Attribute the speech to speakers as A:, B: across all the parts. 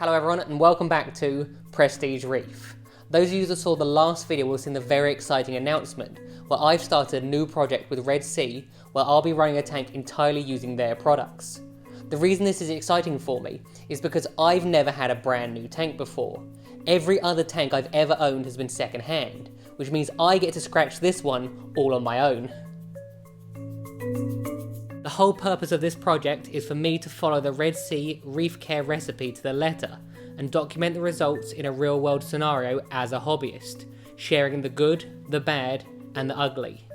A: Hello everyone and welcome back to Prestige Reef. Those of you that saw the last video will have seen the very exciting announcement where I've started a new project with Red Sea where I'll be running a tank entirely using their products. The reason this is exciting for me is because I've never had a brand new tank before. Every other tank I've ever owned has been second hand, which means I get to scratch this one all on my own. The whole purpose of this project is for me to follow the Red Sea reef care recipe to the letter and document the results in a real world scenario as a hobbyist, sharing the good, the bad and the ugly.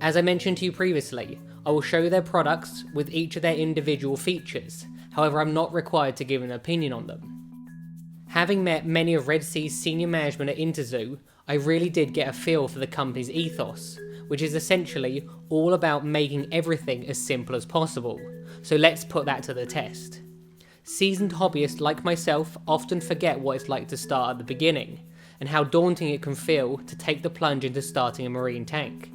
A: As I mentioned to you previously, I will show you their products with each of their individual features, however I'm not required to give an opinion on them. Having met many of Red Sea's senior management at Interzoo, I really did get a feel for the company's ethos, which is essentially all about making everything as simple as possible, so let's put that to the test. Seasoned hobbyists like myself often forget what it's like to start at the beginning, and how daunting it can feel to take the plunge into starting a marine tank.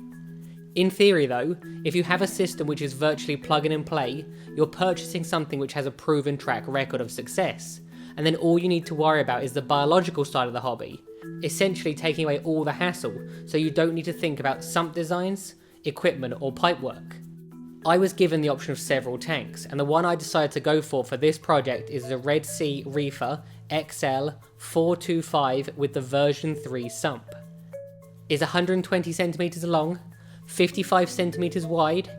A: In theory though, if you have a system which is virtually plug and play, you're purchasing something which has a proven track record of success, and then all you need to worry about is the biological side of the hobby, essentially taking away all the hassle so you don't need to think about sump designs, equipment or pipework. I was given the option of several tanks, and the one I decided to go for this project is the Red Sea Reefer XL 425 with the version 3 sump. It's 120 cm long, 55 cm wide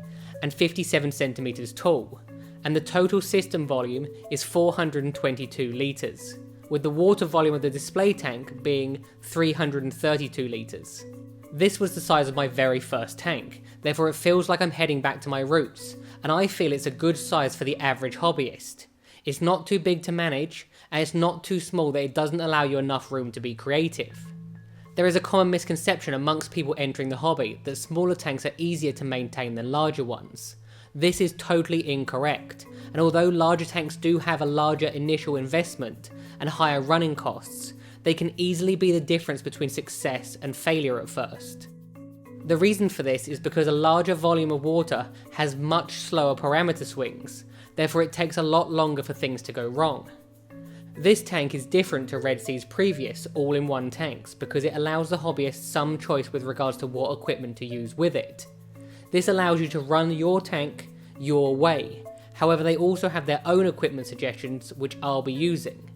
A: and 57 cm tall, and the total system volume is 422 litres, with the water volume of the display tank being 332 litres. This was the size of my very first tank, therefore it feels like I'm heading back to my roots, and I feel it's a good size for the average hobbyist. It's not too big to manage, and it's not too small that it doesn't allow you enough room to be creative. There is a common misconception amongst people entering the hobby that smaller tanks are easier to maintain than larger ones. This is totally incorrect, and although larger tanks do have a larger initial investment and higher running costs, they can easily be the difference between success and failure at first. The reason for this is because a larger volume of water has much slower parameter swings, therefore it takes a lot longer for things to go wrong. This tank is different to Red Sea's previous all-in-one tanks because it allows the hobbyist some choice with regards to what equipment to use with it. This allows you to run your tank your way, however they also have their own equipment suggestions which I'll be using.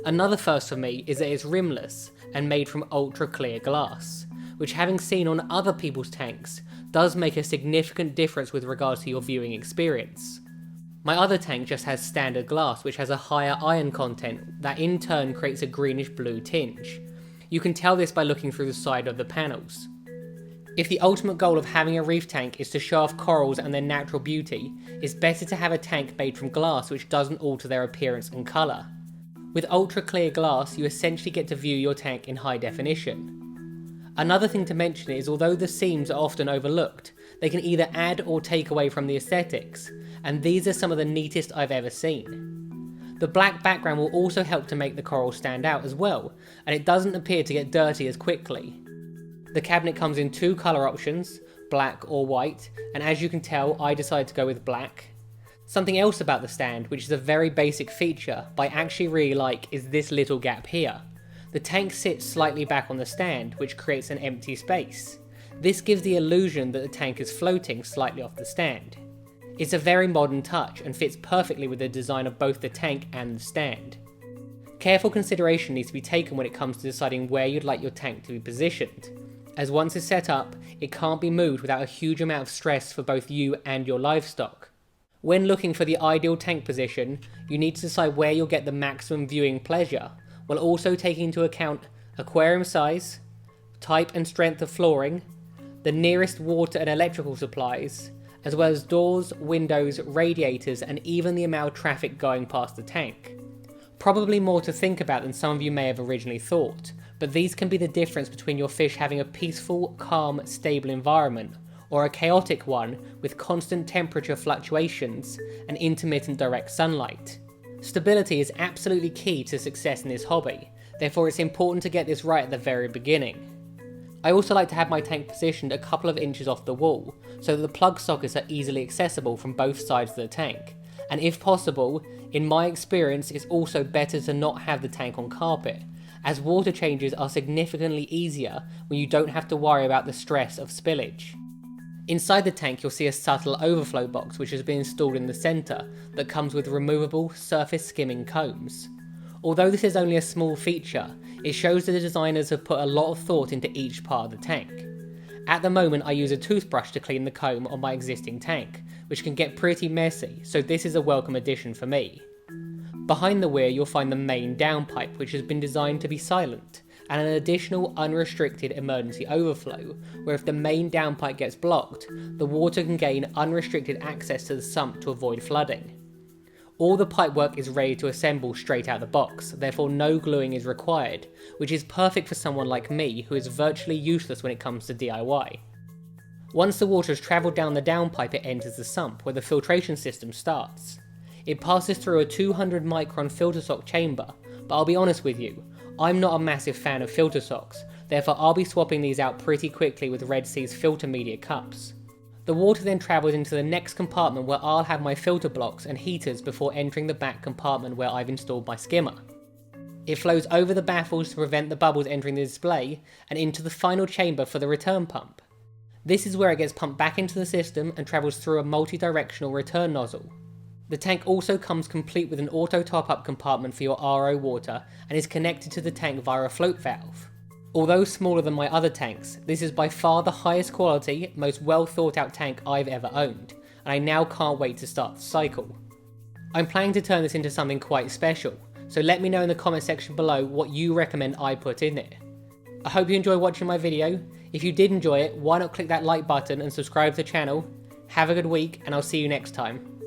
A: Another first for me is that it's rimless and made from ultra clear glass, which having seen on other people's tanks does make a significant difference with regards to your viewing experience. My other tank just has standard glass which has a higher iron content that in turn creates a greenish blue tinge. You can tell this by looking through the side of the panels. If the ultimate goal of having a reef tank is to show off corals and their natural beauty, it's better to have a tank made from glass which doesn't alter their appearance and colour. With ultra clear glass you essentially get to view your tank in high definition. Another thing to mention is although the seams are often overlooked, they can either add or take away from the aesthetics, and these are some of the neatest I've ever seen. The black background will also help to make the coral stand out as well, and it doesn't appear to get dirty as quickly. The cabinet comes in two colour options, black or white, and as you can tell I decided to go with black. Something else about the stand, which is a very basic feature, but I actually really like, is this little gap here. The tank sits slightly back on the stand, which creates an empty space. This gives the illusion that the tank is floating slightly off the stand. It's a very modern touch and fits perfectly with the design of both the tank and the stand. Careful consideration needs to be taken when it comes to deciding where you'd like your tank to be positioned, as once it's set up, it can't be moved without a huge amount of stress for both you and your livestock. When looking for the ideal tank position, you need to decide where you'll get the maximum viewing pleasure, while also taking into account aquarium size, type and strength of flooring, the nearest water and electrical supplies, as well as doors, windows, radiators and even the amount of traffic going past the tank. Probably more to think about than some of you may have originally thought, but these can be the difference between your fish having a peaceful, calm, stable environment, or a chaotic one with constant temperature fluctuations and intermittent direct sunlight. Stability is absolutely key to success in this hobby, therefore it's important to get this right at the very beginning. I also like to have my tank positioned a couple of inches off the wall, so that the plug sockets are easily accessible from both sides of the tank, and if possible, in my experience it's also better to not have the tank on carpet, as water changes are significantly easier when you don't have to worry about the stress of spillage. Inside the tank you'll see a subtle overflow box which has been installed in the centre that comes with removable surface skimming combs. Although this is only a small feature, it shows that the designers have put a lot of thought into each part of the tank. At the moment I use a toothbrush to clean the comb on my existing tank, which can get pretty messy, so this is a welcome addition for me. Behind the weir you'll find the main downpipe, which has been designed to be silent, and an additional unrestricted emergency overflow, where if the main downpipe gets blocked, the water can gain unrestricted access to the sump to avoid flooding. All the pipework is ready to assemble straight out the box, therefore no gluing is required, which is perfect for someone like me who is virtually useless when it comes to DIY. Once the water has travelled down the downpipe, it enters the sump, where the filtration system starts. It passes through a 200 micron filter sock chamber, but I'll be honest with you, I'm not a massive fan of filter socks, therefore I'll be swapping these out pretty quickly with Red Sea's filter media cups. The water then travels into the next compartment where I'll have my filter blocks and heaters before entering the back compartment where I've installed my skimmer. It flows over the baffles to prevent the bubbles entering the display and into the final chamber for the return pump. This is where it gets pumped back into the system and travels through a multi-directional return nozzle. The tank also comes complete with an auto top-up compartment for your RO water and is connected to the tank via a float valve. Although smaller than my other tanks, this is by far the highest quality, most well thought out tank I've ever owned, and I now can't wait to start the cycle. I'm planning to turn this into something quite special, so let me know in the comment section below what you recommend I put in it. I hope you enjoyed watching my video. If you did enjoy it, why not click that like button and subscribe to the channel. Have a good week, and I'll see you next time.